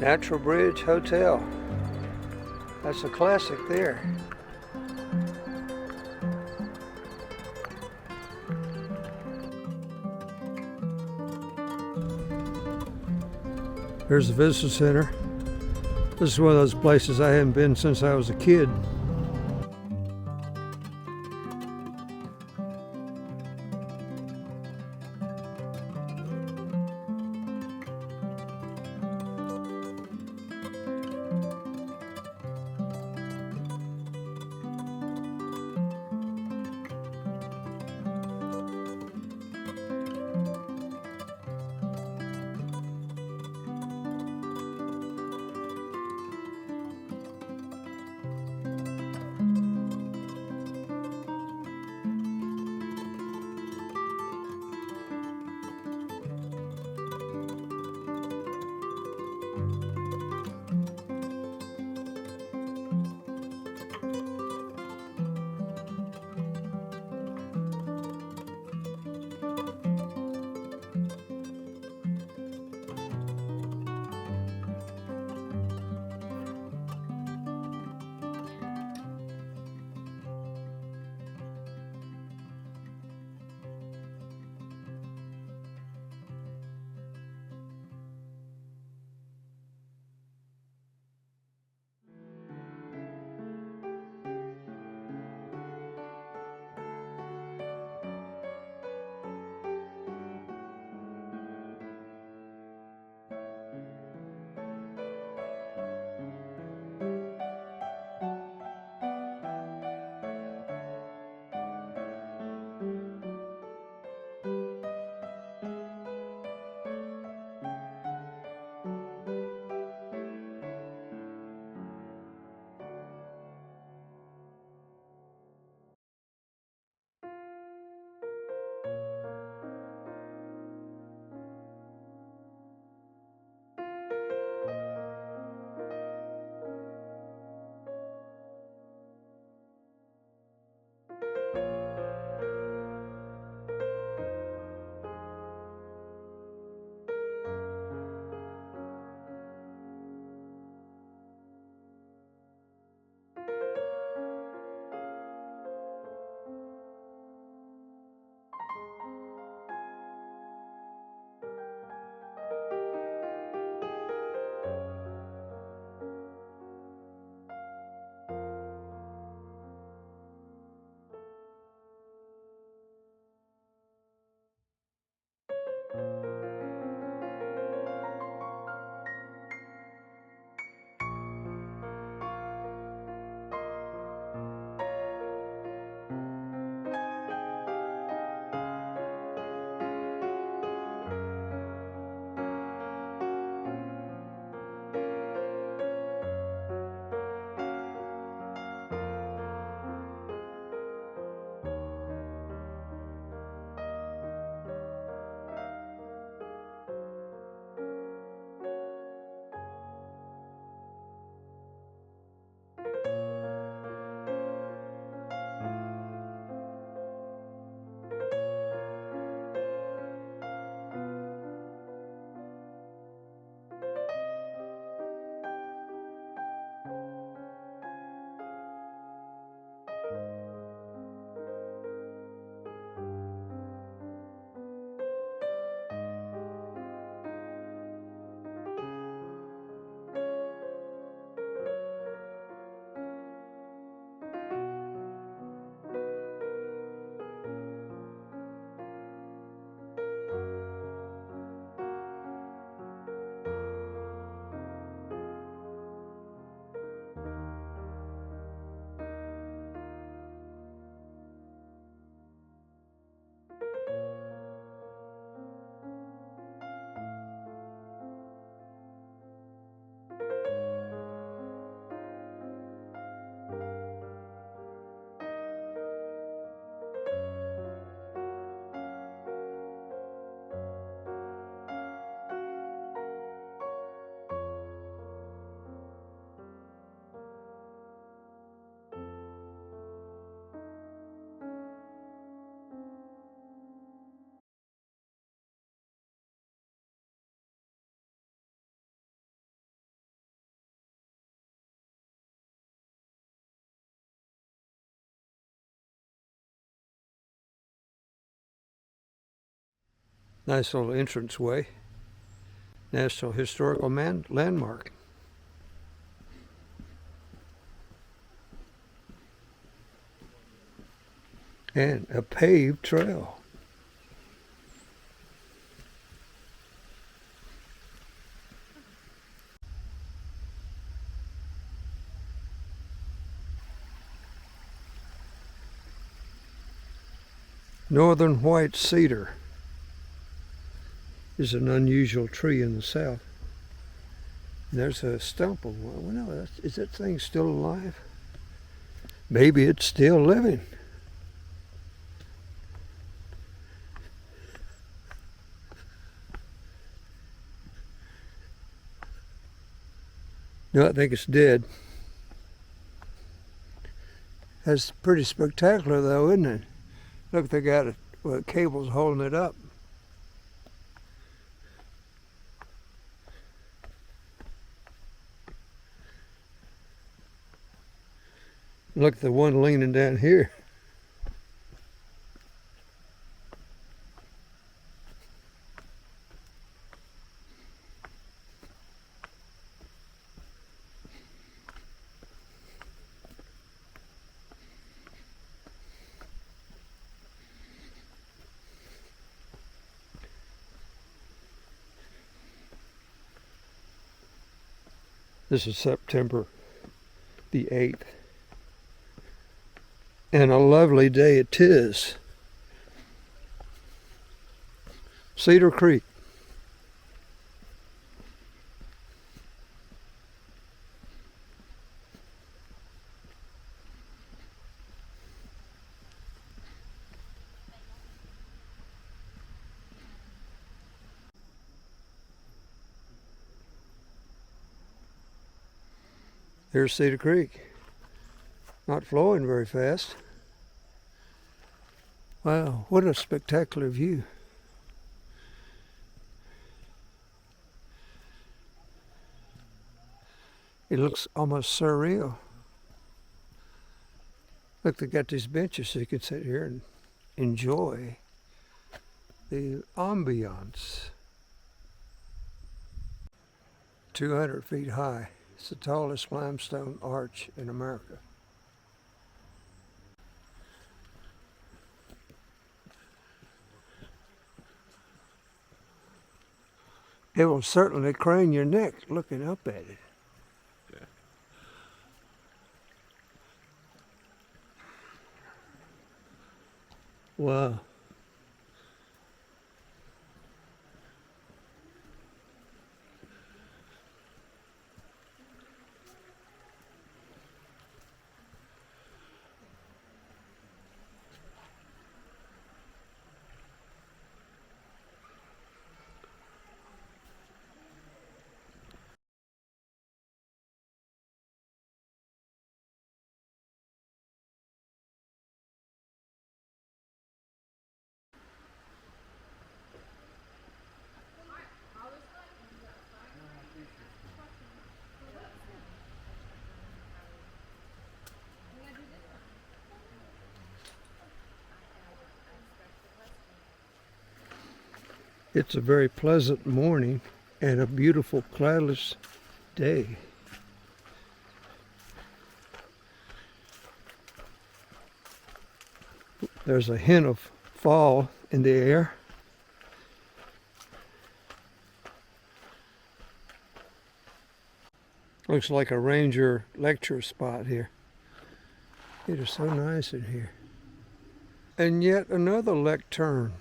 Natural Bridge Hotel. That's a classic there. Here's the visitor center. This is one of those places I haven't been since I was a kid. Nice little entranceway. National Historical Landmark. And a paved trail. Northern white cedar is an unusual tree in the south. And there's a stump of one. Well, no, is that thing still alive? Maybe it's still living. No, I think it's dead. That's pretty spectacular though, isn't it? Look, they got it, well, cables holding it up. Look at the one leaning down here. This is September the 8th. And a lovely day it is. Cedar Creek. There's Cedar Creek. Not flowing very fast. Wow, what a spectacular view. It looks almost surreal. Look, they got these benches so you can sit here and enjoy the ambiance. 200 feet high. It's the tallest limestone arch in America. It will certainly crane your neck looking up at it. Yeah. Wow. It's a very pleasant morning and a beautiful cloudless day. There's a hint of fall in the air. Looks like a ranger lecture spot here. It is so nice in here. And yet another lectern.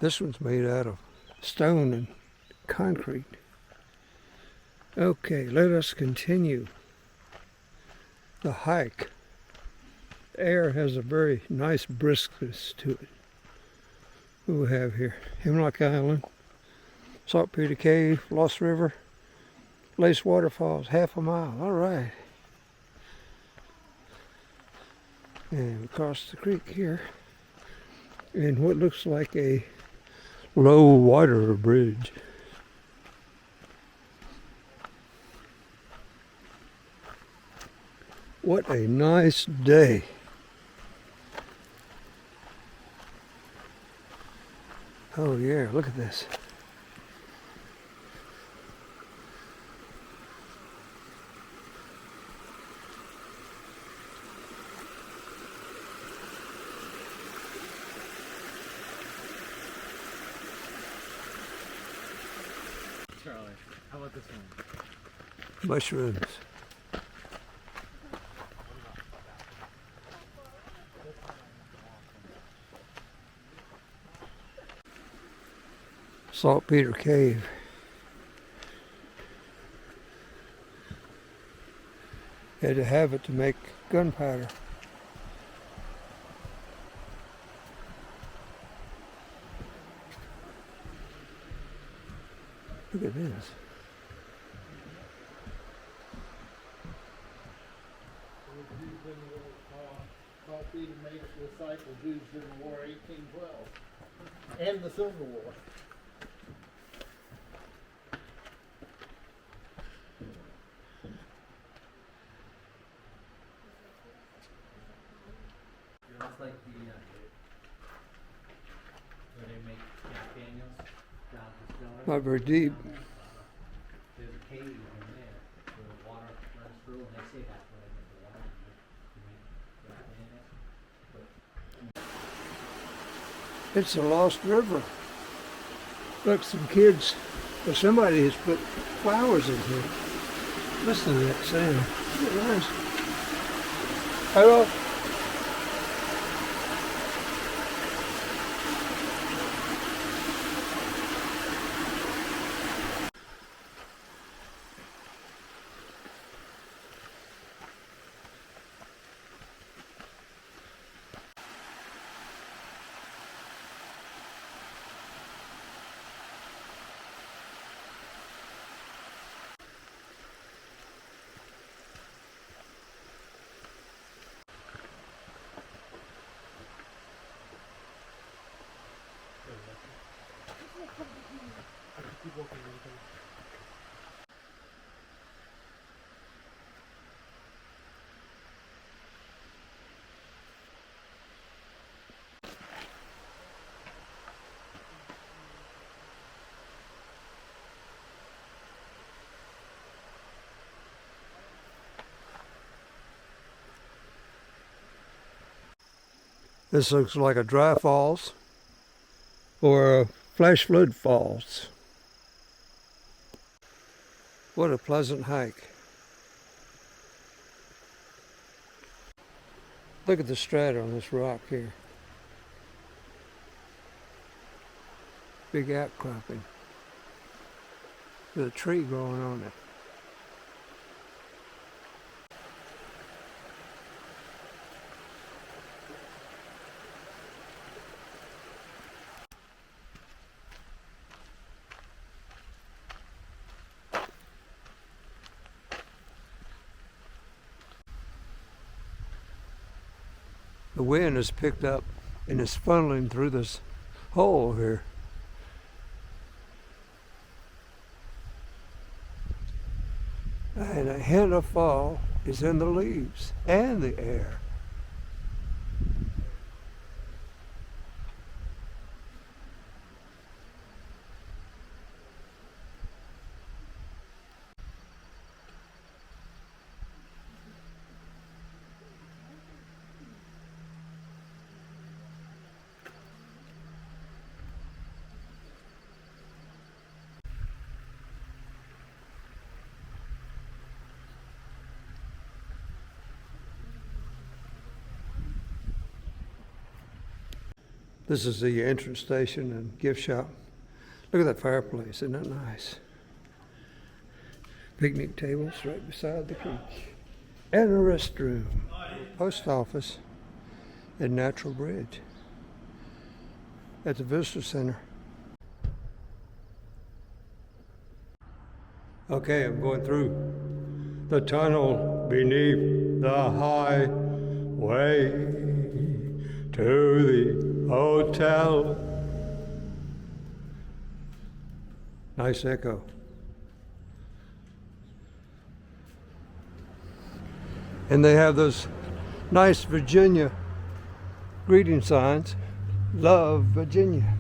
This one's made out of stone and concrete. Okay, let us continue the hike. The air has a very nice briskness to it. What do we have here? Hemlock Island, Saltpeter Cave, Lost River, Lace Waterfalls, half a mile. All right. And across the creek here, and what looks like a low water bridge. What a nice day. Oh yeah, look at this. Charlie, how about this one? Mushrooms. Saltpeter Cave. Had to have it to make gunpowder. Look at this. Coffee to make disciples used in the War 1812 and the Civil War. That's like the where they make Jack Daniels down distillery. Not very deep. There's a cave in there where the water runs through, and they say that's where they make the water to make Jack Daniels. It's a lost river. Look, some kids, or somebody has put flowers in here. Listen to that sound. Isn't it nice? Hello? This looks like a dry falls or a flash flood falls. What a pleasant hike. Look at the strata on this rock here. Big outcropping with a tree growing on it. The wind has picked up and is funneling through this hole here. And a hint of fall is in the leaves and the air. This is the entrance station and gift shop. Look at that fireplace, isn't that nice? Picnic tables right beside the creek. And a restroom, post office, and Natural Bridge at the Visitor Center. Okay, I'm going through the tunnel beneath the highway to the hotel. Nice echo. And they have those nice Virginia greeting signs. Love Virginia.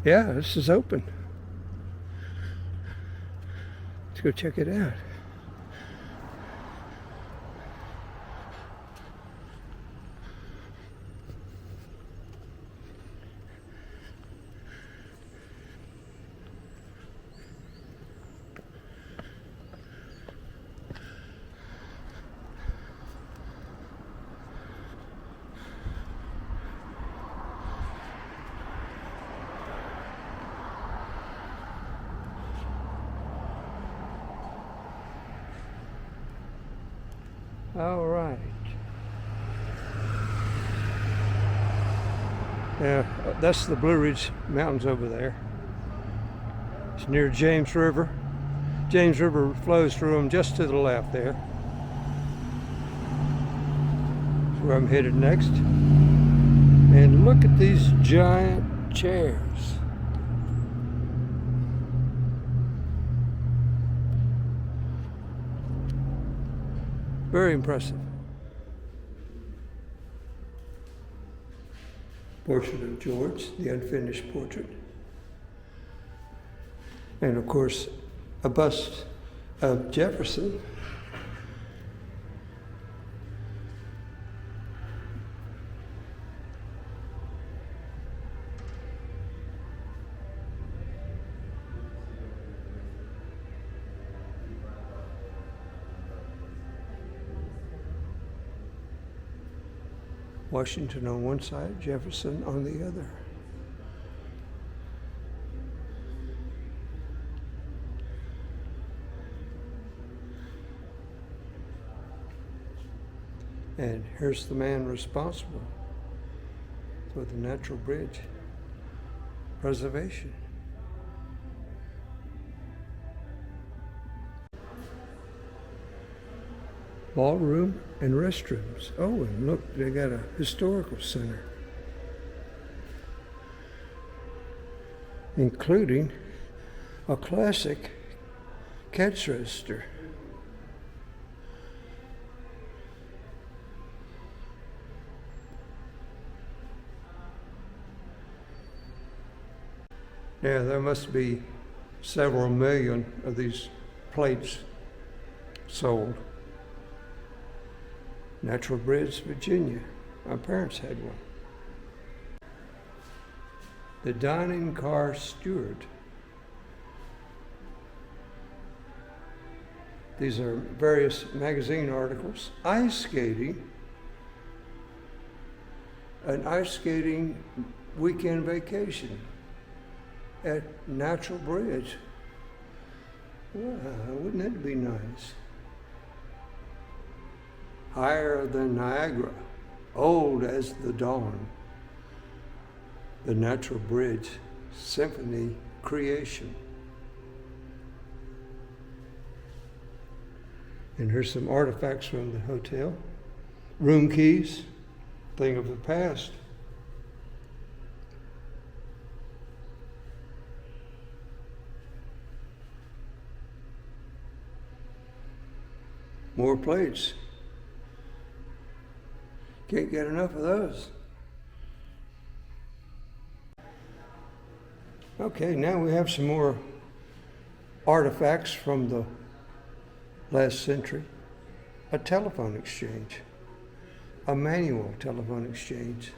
Yeah, this is open. Let's go check it out. All right. Yeah, that's the Blue Ridge Mountains over there. It's near James River. James River flows through them just to the left there. That's where I'm headed next. And look at these giant chairs. Very impressive. Portrait of George, the unfinished portrait. And of course, a bust of Jefferson. Washington on one side, Jefferson on the other. And here's the man responsible for the natural bridge preservation. Ballroom and restrooms. Oh, and look, they got a historical center, including a classic cash register. Yeah, there must be several million of these plates sold. Natural Bridge, Virginia. My parents had one. The Dining Car Steward. These are various magazine articles. Ice skating. An ice skating weekend vacation at Natural Bridge. Wow, wouldn't that be nice? Higher than Niagara, old as the dawn. The Natural Bridge Symphony creation. And here's some artifacts from the hotel. Room keys, thing of the past. More plates. Can't get enough of those. Okay, now we have some more artifacts from the last century. A telephone exchange, a manual telephone exchange,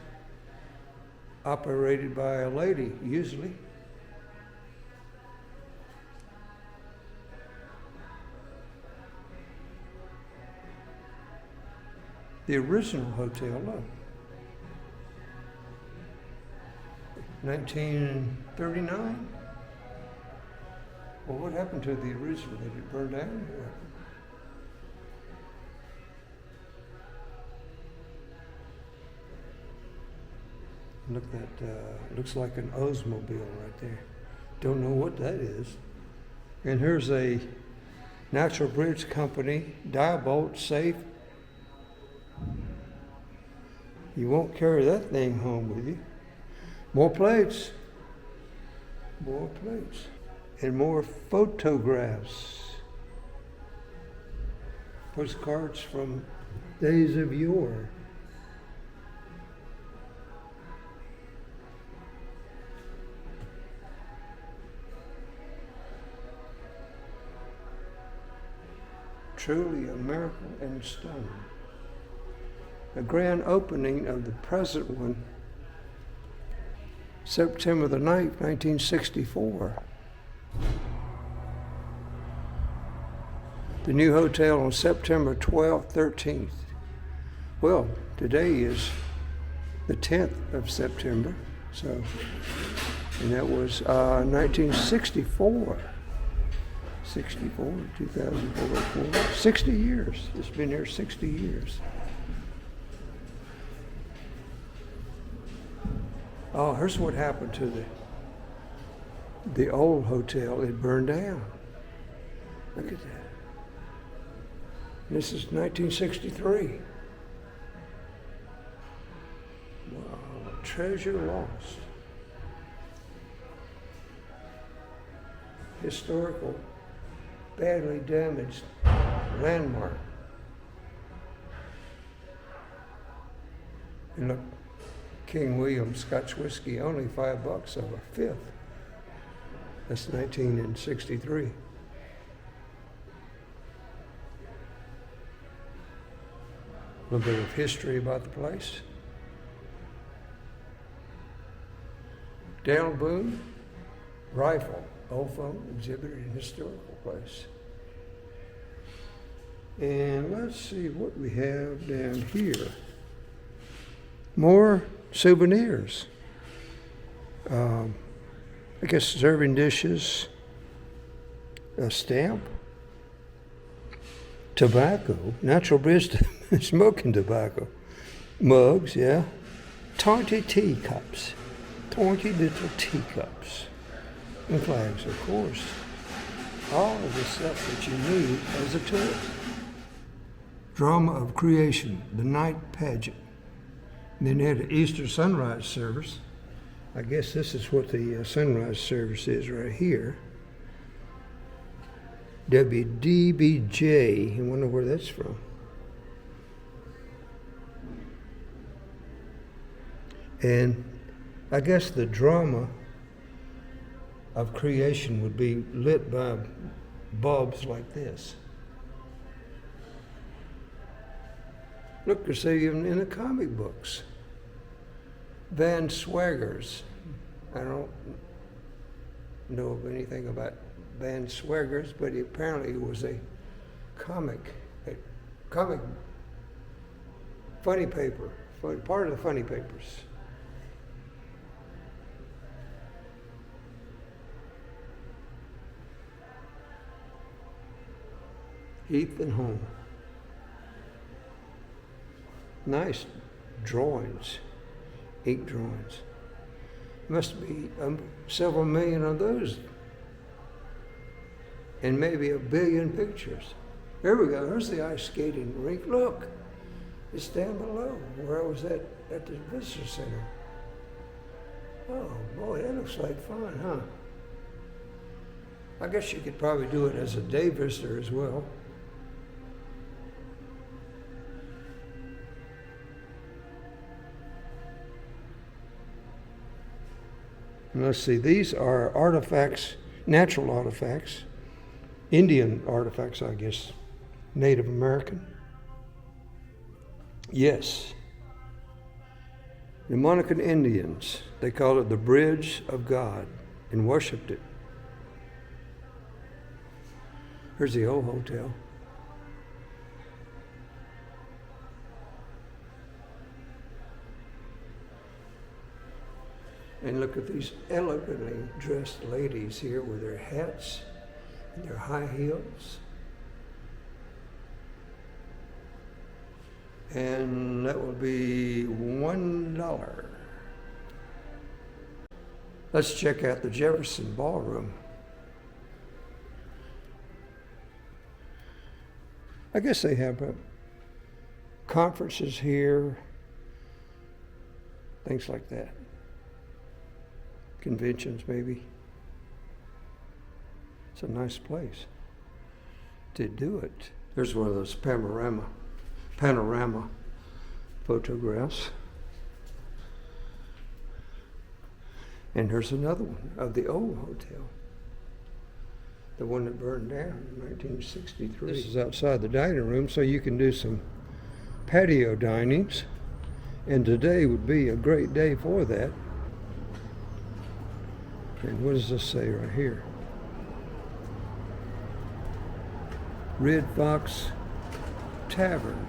operated by a lady usually. The original hotel, look. 1939? Well, what happened to the original? Did it burn down? Look at that, looks like an Oldsmobile right there. Don't know what that is. And here's a Natural Bridge Company Diabolt safe. You won't carry that thing home with you. More plates. More plates. And more photographs. Postcards from days of yore. truly a miracle and stunning. The grand opening of the present one, September the 9th, 1964. The new hotel on September 12th, 13th. Well, today is the 10th of September, and that was 1964. 2004, 60 years. It's been there 60 years. Oh, here's what happened to the old hotel. It burned down. Look at that. This is 1963. Wow, treasure lost. Historical, badly damaged landmark. And look, King William Scotch whiskey, only $5 of a fifth. That's 1963. A little bit of history about the place. Dale Boone rifle, old phone exhibited in historical place. And let's see what we have down here. More souvenirs. I guess serving dishes, a stamp, tobacco, natural wisdom, smoking tobacco, mugs, yeah, 20 teacups, 20 little teacups, and flags, of course. All of the stuff that you need as a tourist. Drama of Creation, the night pageant. And then they had an Easter sunrise service. I guess this is what the sunrise service is right here. WDBJ, I wonder where that's from. And I guess the drama of creation would be lit by bulbs like this. Look, there's even in the comic books. Van Swaggers. I don't know of anything about Van Swaggers, but apparently it was a comic funny paper, part of the funny papers. Heath and Home. Nice drawings, ink drawings. Must be several million of those, and maybe 1 billion pictures. There we go. There's the ice skating rink. Look, it's down below where I was at the visitor center. Oh boy, that looks like fun, huh? I guess you could probably do it as a day visitor as well. And let's see, these are artifacts, natural artifacts, Indian artifacts, I guess, Native American. Yes. The Monacan Indians, they called it the Bridge of God and worshipped it. Here's the old hotel. And look at these elegantly dressed ladies here with their hats and their high heels. And that will be $1. Let's check out the Jefferson Ballroom. I guess they have conferences here, things like that. Conventions, maybe. It's a nice place to do it. There's one of those panorama photographs. And here's another one of the old hotel. the one that burned down in 1963. This is outside the dining room, so you can do some patio dinings. And today would be a great day for that. And what does this say right here? Red Fox Tavern.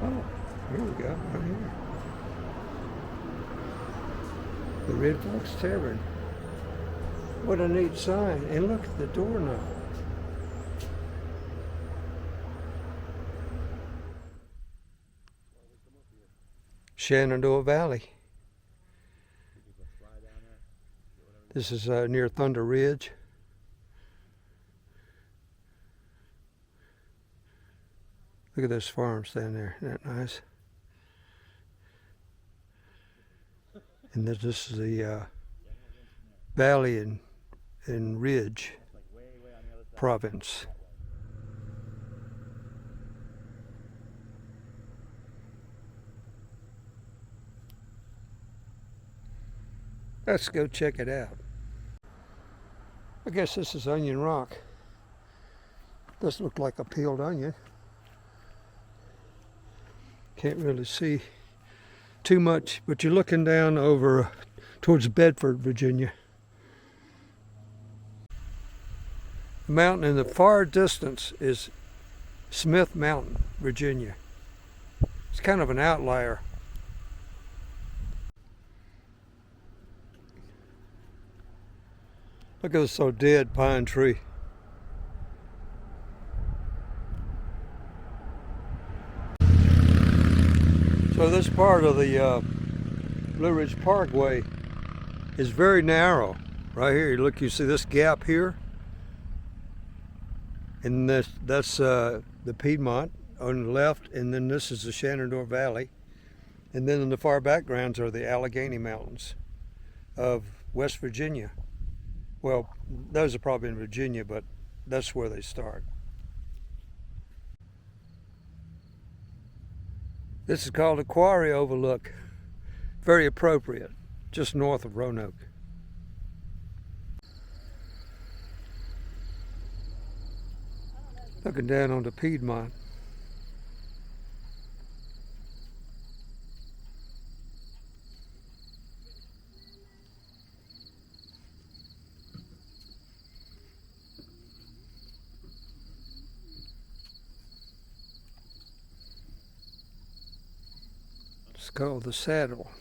Oh, here we go, right here. The Red Fox Tavern. What a neat sign. And look at the doorknob. Shenandoah Valley. This is near Thunder Ridge. Look at those farms down there. Isn't that nice? And this is the Valley and Ridge province. Let's go check it out. I guess this is Onion Rock. This looked like a peeled onion. Can't really see too much, but you're looking down over towards Bedford, Virginia. The mountain in the far distance is Smith Mountain, Virginia. It's kind of an outlier. Look at this so dead pine tree. So this part of the Blue Ridge Parkway is very narrow. Right here, look, you see this gap here, and that's the Piedmont on the left, and then this is the Shenandoah Valley, and then in the far backgrounds are the Allegheny Mountains of West Virginia. Well, those are probably in Virginia, but that's where they start. This is called a quarry overlook. Very appropriate, just north of Roanoke. Looking down on the Piedmont. It's called the Saddle.